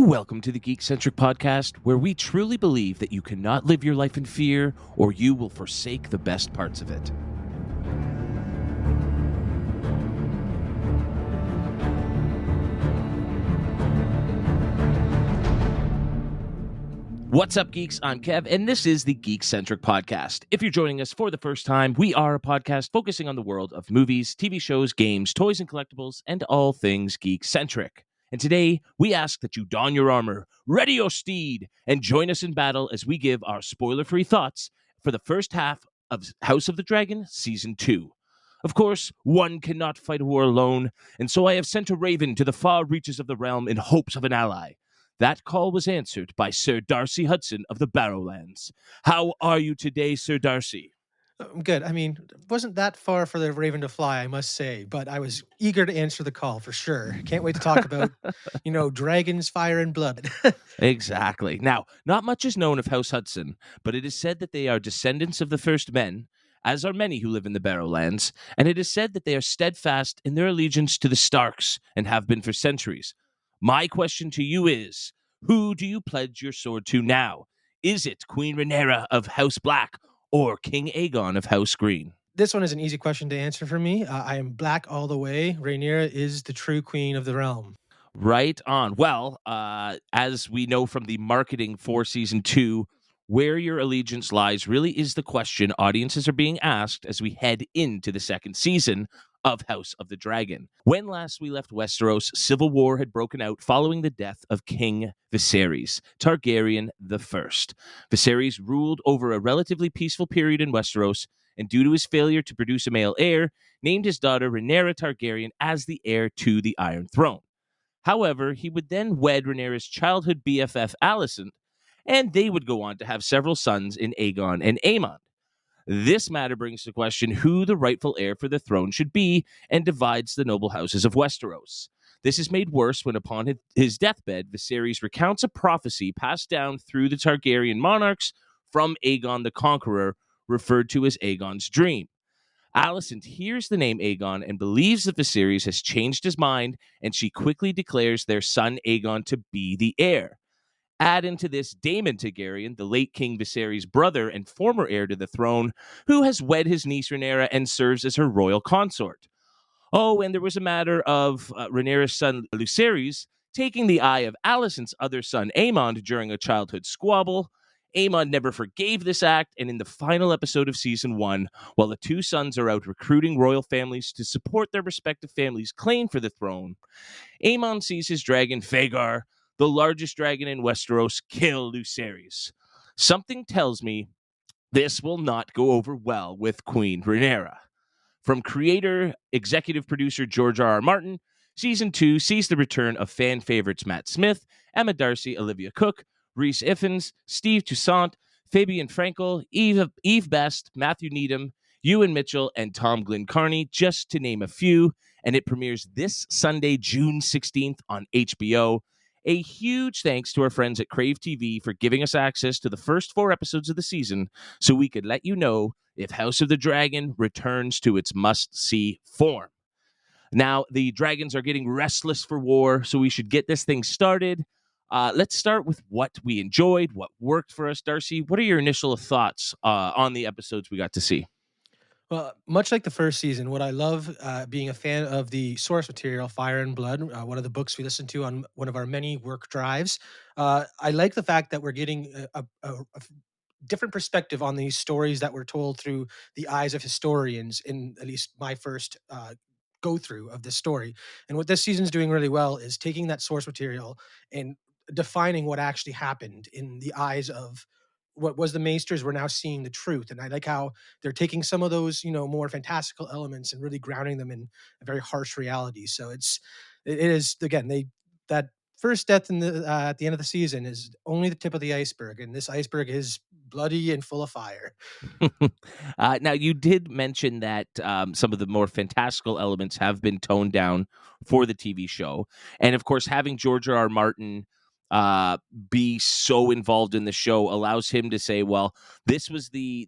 Welcome to the Geekcentric podcast, where we truly believe that you cannot live your life in fear, or you will forsake the best parts of it. What's up, geeks? I'm Kev, and this is the Geekcentric podcast. If you're joining us for the first time, we are a podcast focusing on the world of movies, TV shows, games, toys, and collectibles, and all things geek-centric. And today, we ask that you don your armor, ready your steed, and join us in battle as we give our spoiler-free thoughts for the first half of House of the Dragon Season 2. Of course, one cannot fight a war alone, and so I have sent a raven to the far reaches of the realm in hopes of an ally. That call was answered by Sir Darcy Hudson of the Barrowlands. How are you today, Sir Darcy? I'm good. I mean, it wasn't that far for the raven to fly, I must say, but I was eager to answer the call for sure. Can't wait to talk about, dragons, fire, and blood. Exactly. Now, not much is known of House Hudson, but it is said that they are descendants of the first men, as are many who live in the Barrowlands, and it is said that they are steadfast in their allegiance to the Starks and have been for centuries. My question to you is, who do you pledge your sword to now? Is it Queen Rhaenyra of House Black or King Aegon of House Green? This one is an easy question to answer for me. I am black all the way. Rhaenyra is the true queen of the realm. Right on. Well, as we know from the marketing for Season 2, where your allegiance lies really is the question audiences are being asked as we head into the second season of House of the Dragon. When last we left Westeros, civil war had broken out following the death of King Viserys Targaryen I. Viserys ruled over a relatively peaceful period in Westeros, and due to his failure to produce a male heir, named his daughter Rhaenyra Targaryen as the heir to the Iron Throne. However, he would then wed Rhaenyra's childhood BFF Alicent, and they would go on to have several sons in Aegon and Aemond. This matter brings to question who the rightful heir for the throne should be and divides the noble houses of Westeros. This is made worse when upon his deathbed, Viserys recounts a prophecy passed down through the Targaryen monarchs from Aegon the Conqueror, referred to as Aegon's Dream. Alicent hears the name Aegon and believes that Viserys has changed his mind, and she quickly declares their son Aegon to be the heir. Add into this Daemon Targaryen, the late King Viserys' brother and former heir to the throne, who has wed his niece Rhaenyra and serves as her royal consort. Oh, and there was a matter of Rhaenyra's son Lucerys taking the eye of Alicent's other son Aemond during a childhood squabble. Aemond never forgave this act, and in the final episode of Season 1, while the two sons are out recruiting royal families to support their respective families' claim for the throne, Aemond sees his dragon Rhaegar, the largest dragon in Westeros, kill Lucerys. Something tells me this will not go over well with Queen Rhaenyra. From creator, executive producer George R.R. Martin, Season 2 sees the return of fan favorites Matt Smith, Emma Darcy, Olivia Cook, Rhys Ifans, Steve Toussaint, Fabian Frankel, Eve Best, Matthew Needham, Ewan Mitchell, and Tom Glynn Carney, just to name a few, and it premieres this Sunday, June 16th on HBO. A huge thanks to our friends at Crave TV for giving us access to the first 4 episodes of the season so we could let you know if House of the Dragon returns to its must-see form. Now, the dragons are getting restless for war, so we should get this thing started. Let's start with what we enjoyed, what worked for us. Darcy, what are your initial thoughts on the episodes we got to see? Well, much like the first season, what I love being a fan of the source material, Fire and Blood, one of the books we listened to on one of our many work drives, I like the fact that we're getting a different perspective on these stories that were told through the eyes of historians in at least my first go through of this story. And what this season's doing really well is taking that source material and defining what actually happened in the eyes of what was the maesters. We're now seeing the truth, and I like how they're taking some of those more fantastical elements and really grounding them in a very harsh reality. So it is, again, they that first death in the at the end of the season is only the tip of the iceberg, and this iceberg is bloody and full of fire. Now, you did mention that some of the more fantastical elements have been toned down for the TV show. And, of course, having George R.R. Martin be so involved in the show allows him to say, well, this was the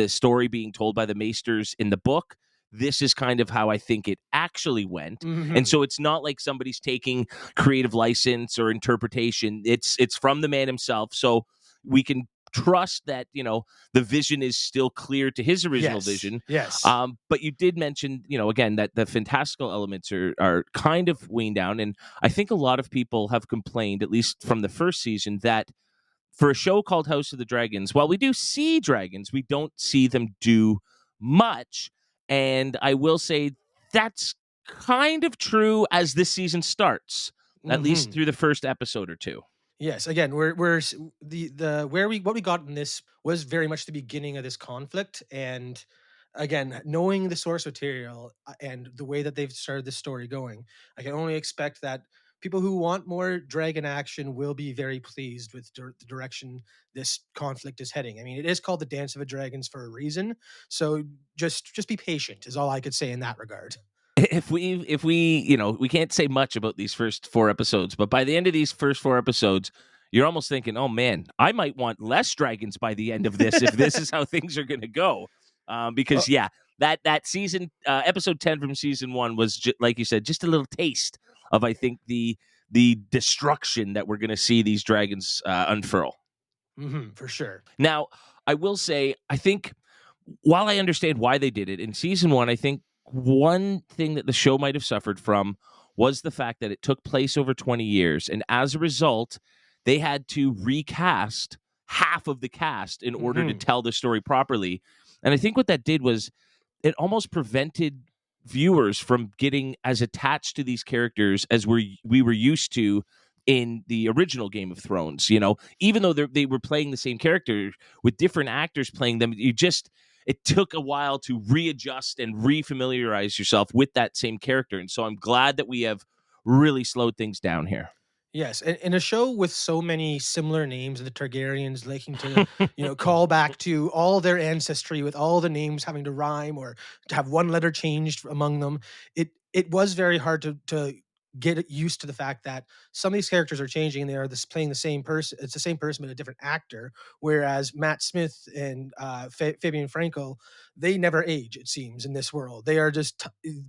story being told by the Maesters in the book. This is kind of how I think it actually went. And Mhm. so it's not like somebody's taking creative license or interpretation. It's from the man himself. So we can trust that, the vision is still clear to his original Yes. vision. Yes. But you did mention, again, that the fantastical elements are kind of weaned down. And I think a lot of people have complained, at least from the first season, that for a show called House of the Dragons, while we do see dragons, we don't see them do much. And I will say that's kind of true as this season starts, at least Mhm. through the first episode or two. Yes, again, the where we what we got in this was very much the beginning of this conflict, and again, knowing the source material and the way that they've started this story going, I can only expect that people who want more dragon action will be very pleased with the direction this conflict is heading. I mean, it is called the Dance of the Dragons for a reason, so just be patient is all I could say in that regard. If we we can't say much about these first four episodes, but by the end of these first four episodes, you're almost thinking, oh man, I might want less dragons by the end of this if this is how things are going to go. Uh, Because yeah, that season episode 10 from season 1 was like you said, just a little taste of, I think, the destruction that we're going to see these dragons unfurl. for sure. Now, I will say, I think while I understand why they did it in season 1, I think one thing that the show might have suffered from was the fact that it took place over 20 years. And as a result, they had to recast half of the cast in order to Hmm. tell the story properly. And I think what that did was it almost prevented viewers from getting as attached to these characters as we were used to in the original Game of Thrones. Even though they were playing the same character with different actors playing them, it took a while to readjust and refamiliarize yourself with that same character. And so I'm glad that we have really slowed things down here. Yes, and in a show with so many similar names, the Targaryens liking to, call back to all their ancestry with all the names having to rhyme or to have one letter changed among them, it was very hard to get used to the fact that some of these characters are changing and they are playing the same person. It's the same person but a different actor. Whereas Matt Smith and Fabian Frankel, they never age. It seems in this world, they are just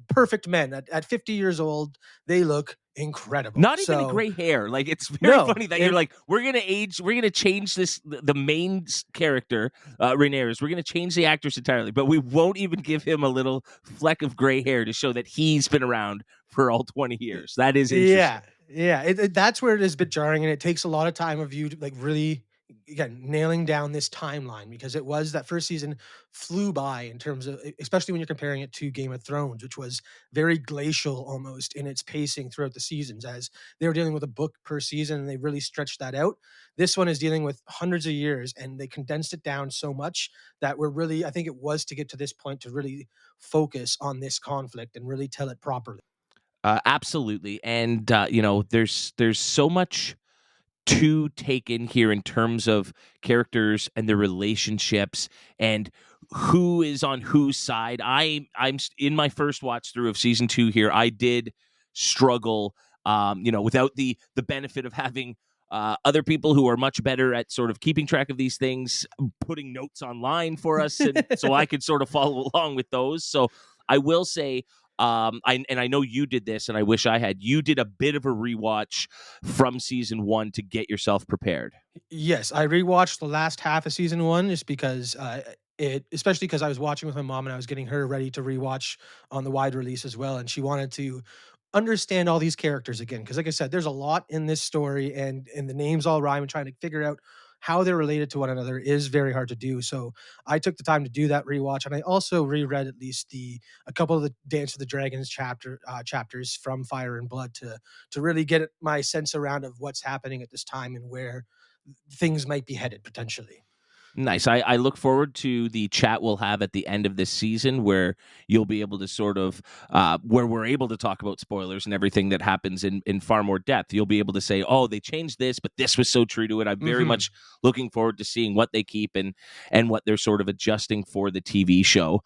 perfect men. At 50 years old, they look incredible. Not even a So gray hair. Like, it's very no, funny that you're it like, we're gonna age, we're gonna change the main character, Rhaenyra. We're gonna change the actress entirely, but we won't even give him a little fleck of gray hair to show that he's been around for all 20 years. That is yeah, interesting. yeah. That's where it is a bit jarring, and it takes a lot of time of you to like really again nailing down this timeline because it was that first season flew by in terms of especially when you're comparing it to Game of Thrones, which was very glacial almost in its pacing throughout the seasons as they were dealing with a book per season and they really stretched that out. This one is dealing with hundreds of years and they condensed it down so much that we're really I think it was to get to this point to really focus on this conflict and really tell it properly. Absolutely. And there's so much to take in here in terms of characters and their relationships and who is on whose side. In my first watch through of season 2 here, I did struggle, without the benefit of having other people who are much better at sort of keeping track of these things, putting notes online for us, and so I could sort of follow along with those. So I will say, I know you did this, and I wish I had. You did a bit of a rewatch from season 1 to get yourself prepared. Yes, I rewatched the last half of season 1 just because, especially because I was watching with my mom and I was getting her ready to rewatch on the wide release as well, and she wanted to understand all these characters again. Because, like I said, there's a lot in this story and the names all rhyme and trying to figure out how they're related to one another is very hard to do, so I took the time to do that rewatch, and I also reread at least the a couple of the Dance of the Dragons chapters from Fire and Blood to really get my sense around of what's happening at this time and where things might be headed potentially. Nice. I look forward to the chat we'll have at the end of this season where you'll be able to sort of, where we're able to talk about spoilers and everything that happens in far more depth. You'll be able to say, oh, they changed this, but this was so true to it. I'm very Hmm. much looking forward to seeing what they keep and what they're sort of adjusting for the TV show.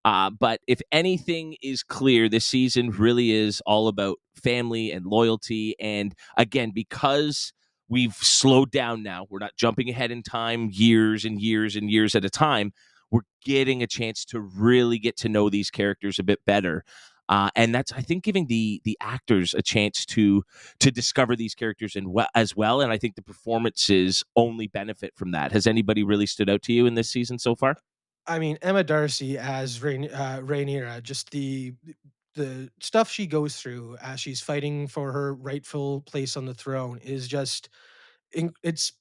But if anything is clear, this season really is all about family and loyalty. And again, because we've slowed down now, we're not jumping ahead in time years and years and years at a time. We're getting a chance to really get to know these characters a bit better. and that's, I think, giving the actors a chance to discover these characters as well. And I think the performances only benefit from that. Has anybody really stood out to you in this season so far? I mean, Emma Darcy as Rhaenyra, just the stuff she goes through as she's fighting for her rightful place on the throne is just it's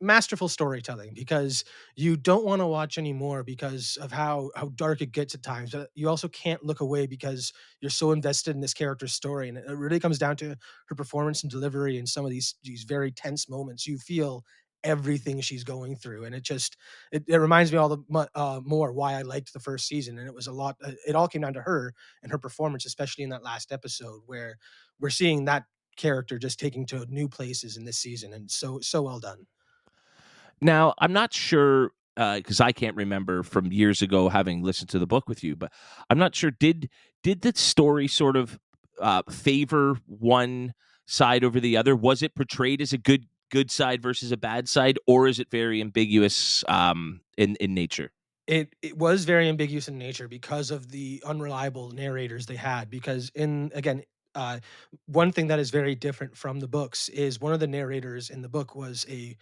masterful storytelling because you don't want to watch anymore because of how dark it gets at times, but you also can't look away because you're so invested in this character's story, and it really comes down to her performance and delivery in some of these very tense moments. You feel everything she's going through, and it reminds me all the more why I liked the first season. And it was a lot, it all came down to her and her performance, especially in that last episode where we're seeing that character just taking to new places in this season, and so well done. Now, I'm not sure because I can't remember from years ago having listened to the book with you, but I'm not sure. Did the story sort of favor one side over the other? Was it portrayed as a good side versus a bad side, or is it very ambiguous in nature? It was very ambiguous in nature because of the unreliable narrators they had, because in again, uh, one thing that is very different from the books is one of the narrators in the book was a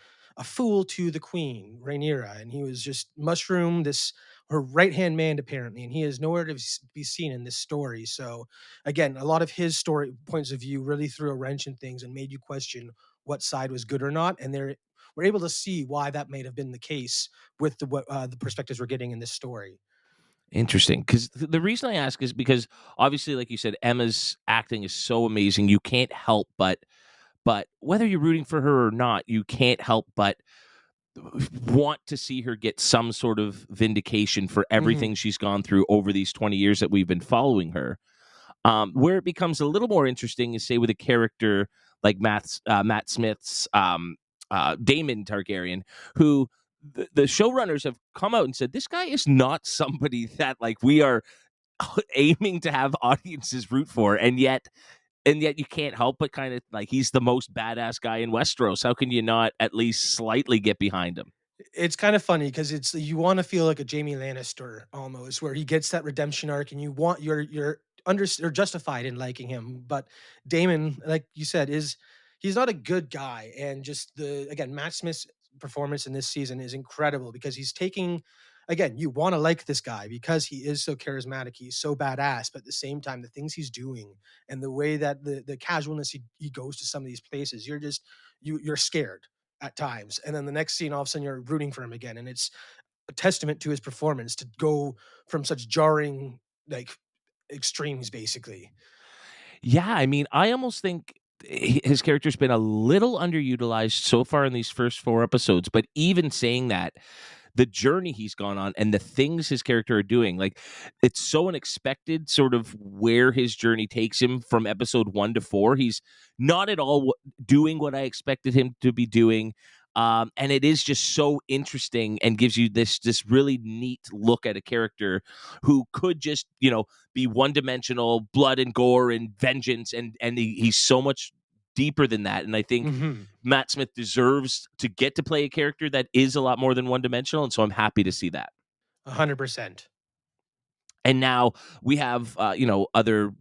fool to the queen, Rhaenyra, and he was just mushroom this her right-hand man apparently, and he is nowhere to be seen in this story. So again, a lot of his story points of view really threw a wrench in things and made you question what side was good or not, and they were able to see why that may have been the case with the perspectives we're getting in this story. Interesting, because the reason I ask is because obviously, like you said, Emma's acting is so amazing. You can't help but whether you're rooting for her or not, you can't help but want to see her get some sort of vindication for Mhm. everything she's gone through over these 20 years that we've been following her. Where it becomes a little more interesting is, say, with a character like Matt Smith's Daemon Targaryen, who the showrunners have come out and said this guy is not somebody that like we are aiming to have audiences root for, and yet you can't help but kind of like he's the most badass guy in Westeros. How can you not at least slightly get behind him? It's kind of funny because it's you want to feel like a Jamie Lannister almost, where he gets that redemption arc, and you're under or justified in liking him. But Damon, like you said, is he's not a good guy, and just the again Matt Smith's performance in this season is incredible because he's taking. Again, you want to like this guy because he is so charismatic, he's so badass, but at the same time, the things he's doing and the way that the casualness he goes to some of these places, you're scared at times. And then the next scene, all of a sudden, you're rooting for him again. And it's a testament to his performance to go from such jarring, like, extremes, basically. Yeah, I mean, I almost think his character's been a little underutilized so far in these first 4 episodes. But even saying that, the journey he's gone on and the things his character are doing, like it's so unexpected, sort of where his journey takes him from episode 1 to 4. He's not at all doing what I expected him to be doing. And it is just so interesting and gives you this really neat look at a character who could just be one dimensional, blood and gore and vengeance, and he's so much deeper than that. And I think Hmm. Matt Smith deserves to get to play a character that is a lot more than one dimensional, and so I'm happy to see that. 100%. And now we have other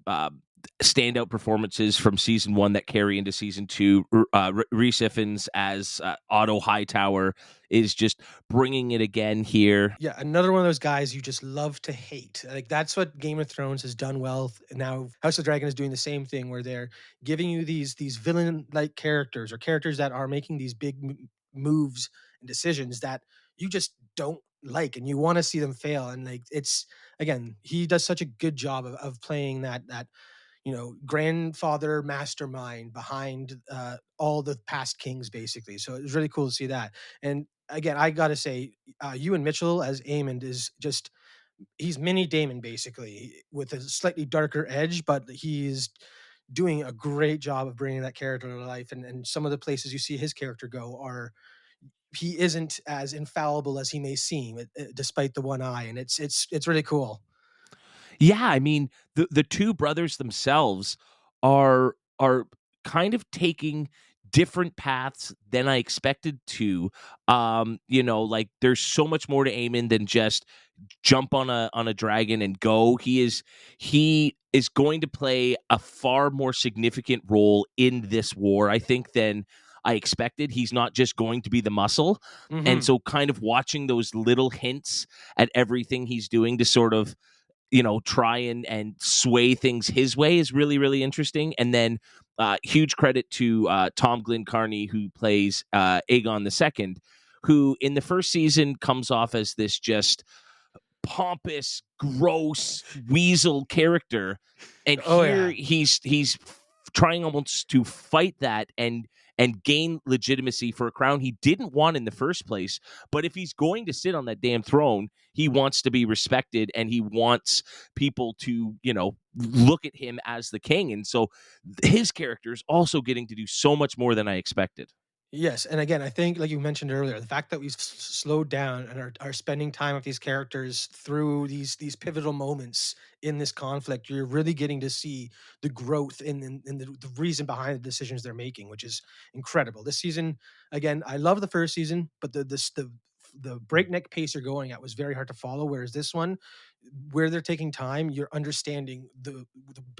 standout performances from season 1 that carry into season 2. Reese Ifans as Otto Hightower is just bringing it again here. Yeah, another one of those guys you just love to hate. Like that's what Game of Thrones has done well. Now House of Dragon is doing the same thing where they're giving you these villain like characters or characters that are making these big moves and decisions that you just don't like and you want to see them fail. And like it's again, he does such a good job of playing that grandfather mastermind behind all the past kings, basically. So it was really cool to see that. And again, I gotta say, Ewan Mitchell as Aemond is just he's mini Damon basically with a slightly darker edge, but he's doing a great job of bringing that character to life. And some of the places you see his character go are he isn't as infallible as he may seem, despite the one eye, and it's really cool. Yeah, I mean, the two brothers themselves are kind of taking different paths than I expected to. Like there's so much more to Aemon than just jump on a dragon and go. He is going to play a far more significant role in this war, I think, than I expected. He's not just going to be the muscle. And Hmm. so kind of watching those little hints at everything he's doing to sort of, try and sway things his way is really, really interesting. And then huge credit to Tom Glencarney, who plays Aegon II, who in the first season comes off as this just pompous, gross weasel character, and Oh here yeah. he's trying almost to fight that and gain legitimacy for a crown he didn't want in the first place. But if he's going to sit on that damn throne, he wants to be respected and he wants people to, look at him as the king. And so his character is also getting to do so much more than I expected. Yes, and again, I think, like you mentioned earlier, the fact that we've slowed down and are spending time with these characters through these pivotal moments in this conflict, you're really getting to see the growth in the reason behind the decisions they're making, which is incredible. This season, again, I love the first season, but the breakneck pace you're going at was very hard to follow. Whereas this one, where they're taking time, you're understanding the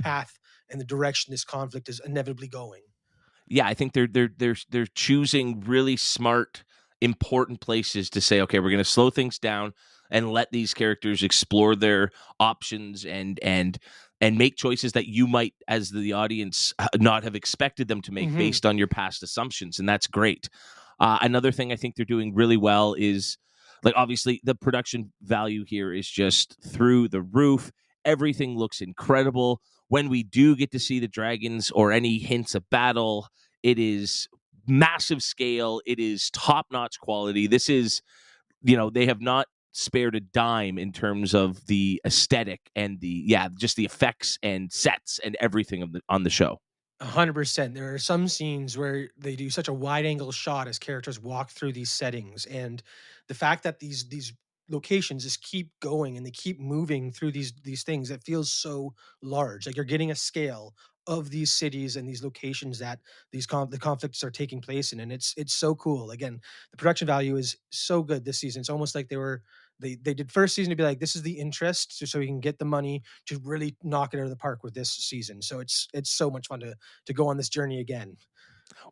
path and the direction this conflict is inevitably going. Yeah, I think they're choosing really smart, important places to say, okay, we're going to slow things down and let these characters explore their options and make choices that you might, as the audience, not have expected them to make Hmm. based on your past assumptions, and that's great. Another thing I think they're doing really well is, like, obviously the production value here is just through the roof. Everything looks incredible. When we do get to see the dragons or any hints of battle, it is massive scale. It is top notch quality. This is, they have not spared a dime in terms of the aesthetic and just the effects and sets and everything on the show. 100%. There are some scenes where they do such a wide angle shot as characters walk through these settings, and the fact that these locations just keep going and they keep moving through these things, it feels so large. Like you're getting a scale of these cities and these locations that the conflicts are taking place in, and it's so cool. Again, the production value is so good this season. It's almost like they did first season to be like, this is the interest, so we can get the money to really knock it out of the park with this season. So it's so much fun to go on this journey again.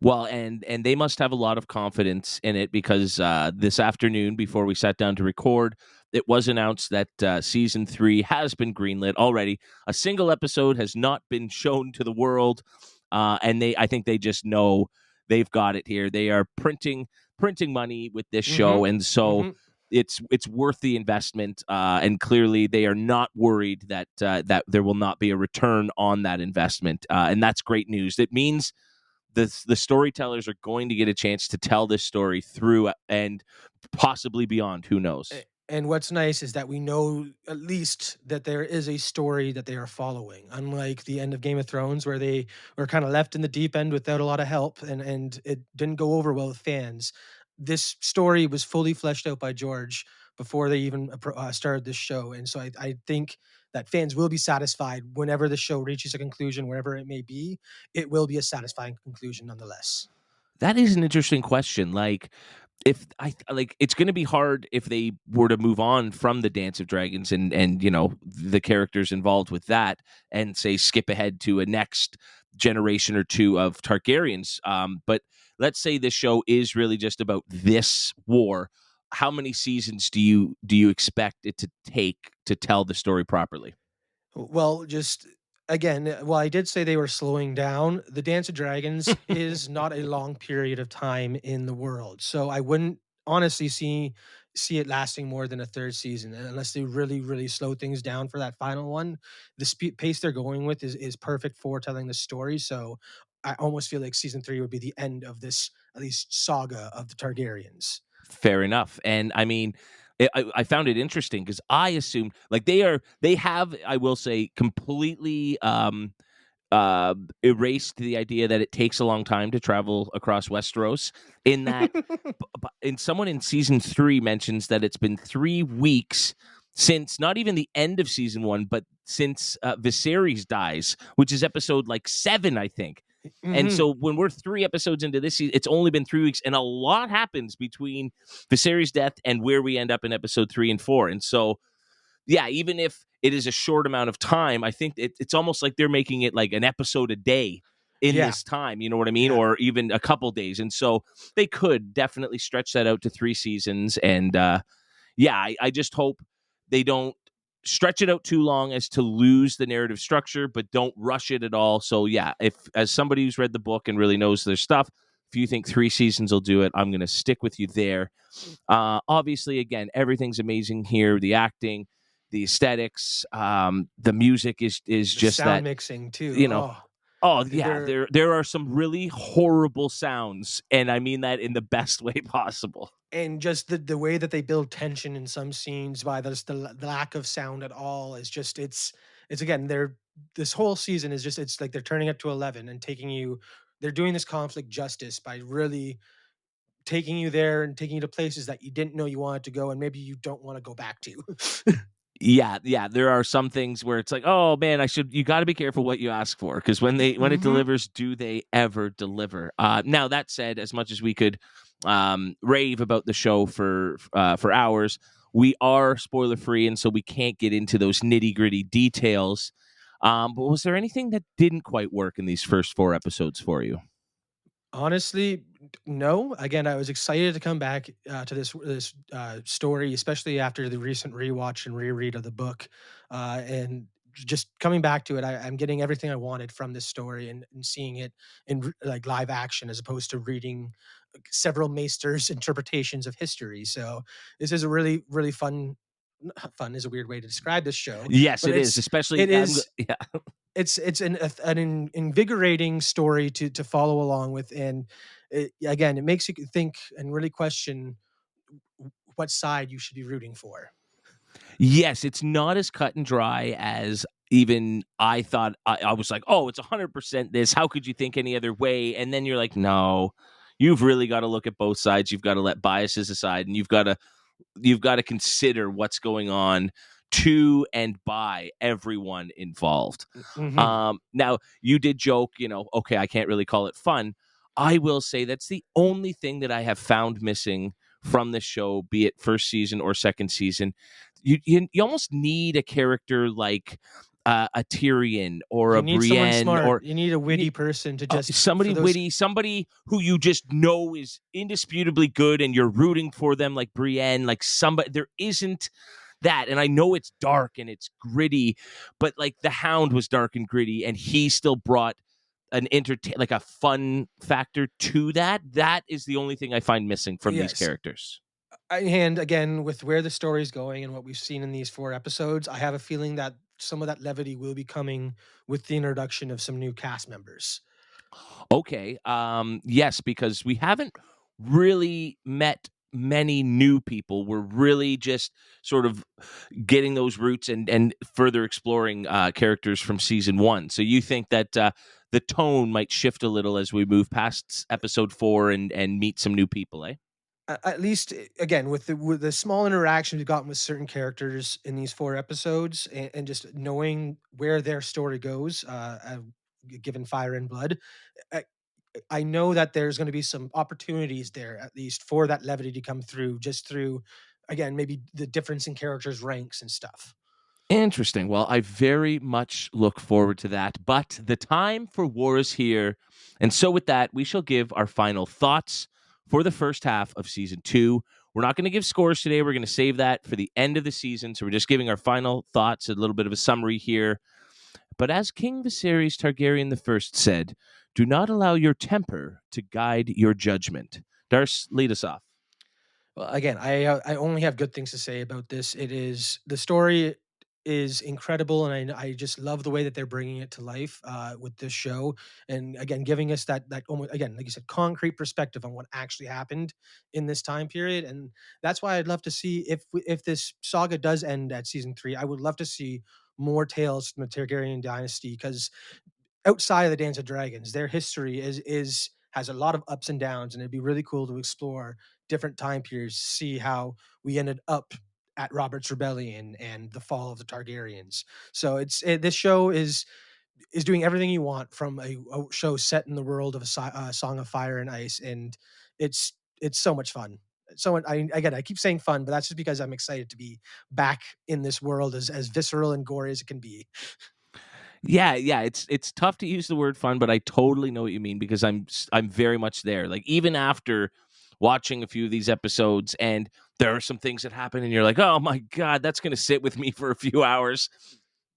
Well, and they must have a lot of confidence in it because this afternoon, before we sat down to record, it was announced that season 3 has been greenlit already. A single episode has not been shown to the world, and I think they just know they've got it here. They are printing money with this show, Mhm. and so Mhm. it's worth the investment. And clearly, they are not worried that there will not be a return on that investment, and that's great news. It means the storytellers are going to get a chance to tell this story through and possibly beyond. Who knows? And what's nice is that we know at least that there is a story that they are following, unlike the end of Game of Thrones, where they were kind of left in the deep end without a lot of help, and it didn't go over well with fans. This story was fully fleshed out by George before they even started this show, and so I think that fans will be satisfied whenever the show reaches a conclusion, wherever it may be. It will be a satisfying conclusion nonetheless. That is an interesting question. Like, if I like, it's going to be hard if they were to move on from the Dance of Dragons and the characters involved with that, and say skip ahead to a next generation or two of Targaryens. But let's say this show is really just about this war. How many seasons do you expect it to take to tell the story properly? Well, just again, while I did say they were slowing down, the Dance of Dragons is not a long period of time in the world. So I wouldn't honestly see it lasting more than a third season unless they really really slow things down for that final one. The pace they're going with is perfect for telling the story. So I almost feel like season 3 would be the end of this at least saga of the Targaryens. Fair enough. And I mean, I found it interesting because I assumed like they have, I will say, completely erased the idea that it takes a long time to travel across Westeros. In that, and someone in season 3 mentions that it's been 3 weeks since not even the end of season 1, but since Viserys dies, which is episode like 7, I think. And Mhm. so when we're 3 episodes into this season, it's only been 3 weeks, and a lot happens between Viserys' death and where we end up in episode 3 and 4. And so, yeah, even if it is a short amount of time, I think it's almost like they're making it like an episode a day in Yeah, this time, you know what I mean? yeah. Or even a couple days. And so they could definitely stretch that out to 3 seasons. And yeah, I just hope they don't stretch it out too long as to lose the narrative structure, but don't rush it at all. So yeah, if as somebody who's read the book and really knows their stuff, if you think 3 seasons will do it, I'm going to stick with you there. Obviously, again, everything's amazing here. The acting, the aesthetics, the music is The just sound that, mixing too. you know. Oh yeah, They're there are some really horrible sounds, and I mean that in the best way possible. and just the way that they build tension in some scenes by just the lack of sound at all is just it's again they're this whole season is just it's like they're turning it to 11 and taking you they're doing this conflict justice by really taking you there and taking you to places that you didn't know you wanted to go and maybe you don't want to go back to. Yeah, yeah, there are some things where it's like, oh man, you got to be careful what you ask for, because when it Mhm. delivers, do they ever deliver? Now that said, as much as we could rave about the show for hours, we are spoiler free, and so we can't get into those nitty gritty details. But was there anything that didn't quite work in these first 4 episodes for you? Honestly, no. Again, I was excited to come back to this story, especially after the recent rewatch and reread of the book, and just coming back to it. I'm getting everything I wanted from this story and seeing it in like live action as opposed to reading like, several maesters' interpretations of history. So this is a really fun. Fun is a weird way to describe this show, Yes, but it is. Especially, it is yeah. it's an invigorating story to follow along with, and again, it makes you think and really question what side you should be rooting for. Yes, it's not as cut and dry as even I thought. I was like, oh, it's 100% this. How could you think any other way? And then you're like, no, you've really got to look at both sides. You've got to let biases aside, and you've got to consider what's going on to and by everyone involved. Hmm. Now, you did joke, okay, I can't really call it fun. I will say that's the only thing that I have found missing from this show, be it first season or second season. You almost need a character like a Tyrion or You a need someone Brienne, smart. or You need a you need witty person to just somebody for those. witty, somebody who you just know is indisputably good, and you're rooting for them, like Brienne, like somebody. There isn't that, and I know it's dark and it's gritty, but like the Hound was dark and gritty, and he still brought an entertain, like a fun factor to that. That is the only thing I find missing from these Yes. characters. And again, with where the story's going and what we've seen in these 4 episodes, I have a feeling that some of that levity will be coming with the introduction of some new cast members. Okay. Yes, because we haven't really met many new people. We're really just sort of getting those roots and further exploring characters from season one. So you think that the tone might shift a little as we move past episode 4 and meet some new people, eh? At least again with the small interactions we've gotten with certain characters in these 4 episodes, and just knowing where their story goes, given Fire and Blood, I, I know that there's going to be some opportunities there at least for that levity to come through, just through again maybe the difference in characters' ranks and stuff. Interesting. Well, I very much look forward to that. But the time for war is here. And so, with that, we shall give our final thoughts for the first half of season 2. We're not going to give scores today. We're going to save that for the end of the season. So, we're just giving our final thoughts, a little bit of a summary here. But as King Viserys Targaryen the First said, do not allow your temper to guide your judgment. Darce, lead us off. Well, again, I only have good things to say about this. It is the story is incredible, and I just love the way that they're bringing it to life with this show, and again, giving us that almost again, like you said, concrete perspective on what actually happened in this time period, and that's why I'd love to see if this saga does end at season 3. I would love to see more tales from the Targaryen dynasty because outside of the Dance of Dragons, their history is has a lot of ups and downs, and it'd be really cool to explore different time periods, see how we ended up at Robert's Rebellion and the fall of the Targaryens. So this show is is doing everything you want from a show set in the world of Song of Fire and Ice, and it's so much fun. So again, I keep saying fun, but that's just because I'm excited to be back in this world as visceral and gory as it can be. Yeah, it's tough to use the word fun, but I totally know what you mean because I'm very much there. Like even after watching a few of these episodes, and there are some things that happen, and you're like, oh my god, that's going to sit with me for a few hours,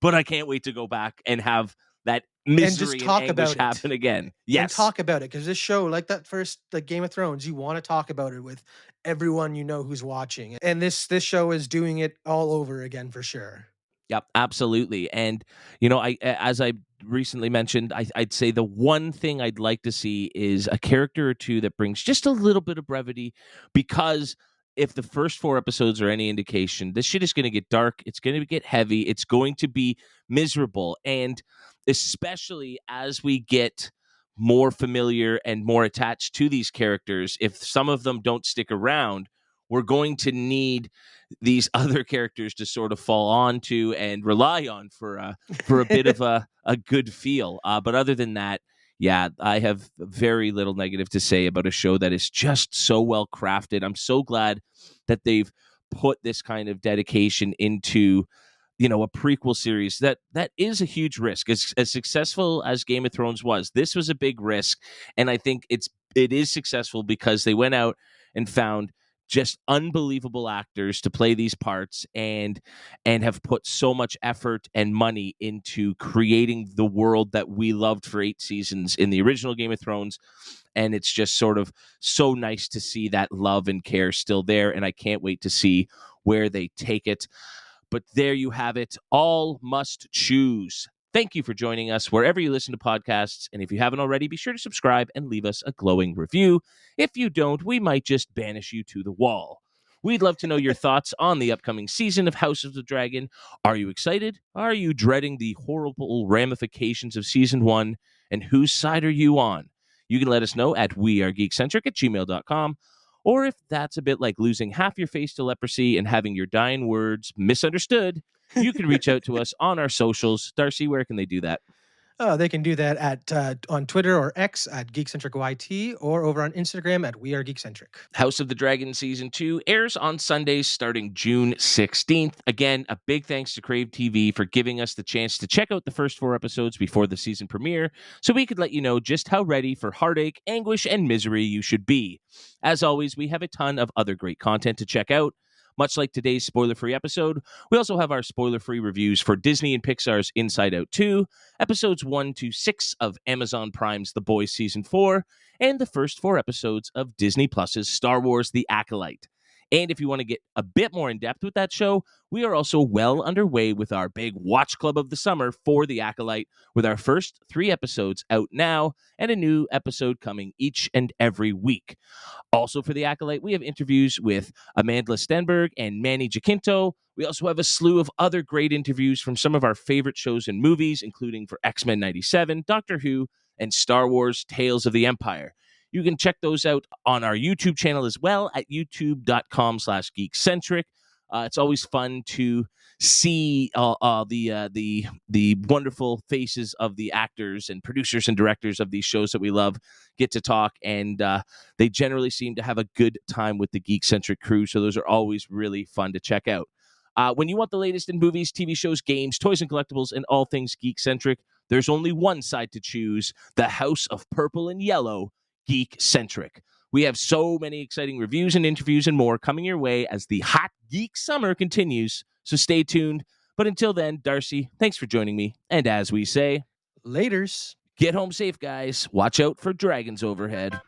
but I can't wait to go back and have that And just misery and talk anguish about it. happen again. And Yes. talk about it, because this show, like that first, like Game of Thrones, you want to talk about it with everyone you know who's watching, and this show is doing it all over again for sure. Yep, absolutely. And as I recently mentioned, I'd say the one thing I'd like to see is a character or two that brings just a little bit of brevity, because if the first 4 episodes are any indication, this shit is going to get dark. It's going to get heavy. It's going to be miserable, and especially as we get more familiar and more attached to these characters, if some of them don't stick around, we're going to need these other characters to sort of fall on to and rely on for a bit of a good feel. But other than that, yeah, I have very little negative to say about a show that is just so well crafted. I'm so glad that they've put this kind of dedication into a prequel series that is a huge risk. As successful as Game of Thrones was, this was a big risk, and I think it is successful because they went out and found just unbelievable actors to play these parts, and have put so much effort and money into creating the world that we loved for 8 seasons in the original Game of Thrones. And it's just sort of so nice to see that love and care still there, and I can't wait to see where they take it. But there you have it. All must choose. Thank you for joining us wherever you listen to podcasts. And if you haven't already, be sure to subscribe and leave us a glowing review. If you don't, we might just banish you to the wall. We'd love to know your thoughts on the upcoming season of House of the Dragon. Are you excited? Are you dreading the horrible ramifications of season 1? And whose side are you on? You can let us know at wearegeekcentric@gmail.com. Or if that's a bit like losing half your face to leprosy and having your dying words misunderstood, you can reach out to us on our socials. Darcy, where can they do that? They can do that at on Twitter or X at GeekcentricYT, or over on Instagram at We Are Geekcentric. House of the Dragon Season 2 airs on Sundays starting June 16th. Again, a big thanks to Crave TV for giving us the chance to check out the first 4 episodes before the season premiere, so we could let you know just how ready for heartache, anguish, and misery you should be. As always, we have a ton of other great content to check out. Much like today's spoiler-free episode, we also have our spoiler-free reviews for Disney and Pixar's Inside Out 2, episodes 1 to 6 of Amazon Prime's The Boys Season 4, and the first 4 episodes of Disney Plus's Star Wars The Acolyte. And if you want to get a bit more in-depth with that show, we are also well underway with our big watch club of the summer for The Acolyte, with our first 3 episodes out now and a new episode coming each and every week. Also for The Acolyte, we have interviews with Amanda Stenberg and Manny Jacinto. We also have a slew of other great interviews from some of our favorite shows and movies, including for X-Men 97, Doctor Who, and Star Wars Tales of the Empire. You can check those out on our YouTube channel as well at youtube.com/geekcentric. It's always fun to see the wonderful faces of the actors and producers and directors of these shows that we love get to talk, and they generally seem to have a good time with the Geekcentric crew, so those are always really fun to check out. When you want the latest in movies, TV shows, games, toys, and collectibles, and all things Geekcentric, there's only one side to choose: the House of Purple and Yellow, Geekcentric. We have so many exciting reviews and interviews and more coming your way as the hot geek summer continues, so stay tuned. But until then, Darcy, thanks for joining me. And as we say, Laters. get home safe, guys. Watch out for dragons overhead.